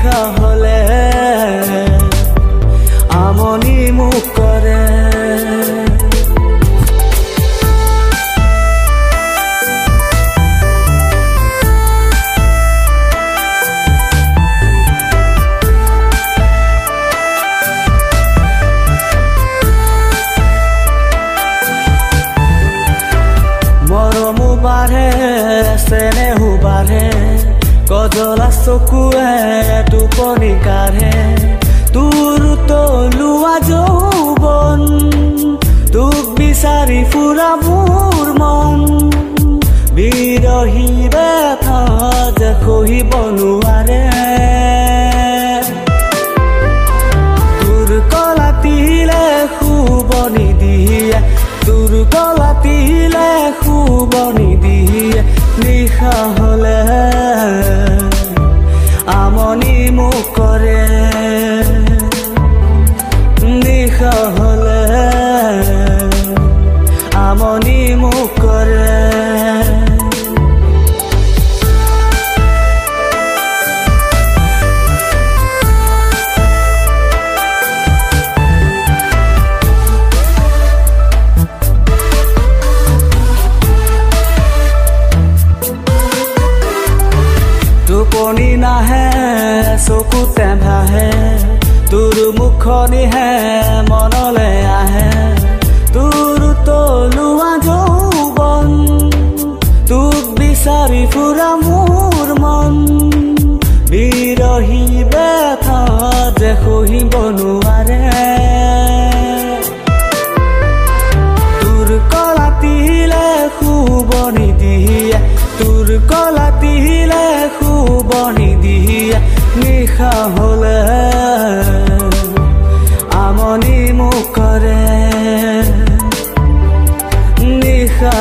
নিশা হলে আমনি মোক কৰে মৰমো বাঢ়ে চেনেহো বাঢ়ে কজলা চকুৱে টোপনি কাঢ়ে তোৰ তলুৱা যৌৱন তোক বিচাৰি ফুৰা মোৰ মন বিৰহী ব্যথা যে সহিব নোৱাৰে তোৰ কলাতিলে শুব নিদিয়ে তোৰ কলাতিলে শুব নিদিয়ে নিশা হলে আমনি মোক কৰে নিশা হলে আমনি মোক কৰে টোপনি নাহে চকুতে ভাহে তোৰ মুখনিহে মনলে আহে তোৰ তলুৱা যৌৱন তোক বিচাৰি ফুৰা মোৰ মন বিৰহী ব্যথা যে সহিব নোৱাৰে তোৰ কলাতিলে শুব নিদিয়ে তোৰ কলাতিলে শুব নিদিয়ে নিশা হলে আমনি মোক কৰে নিশা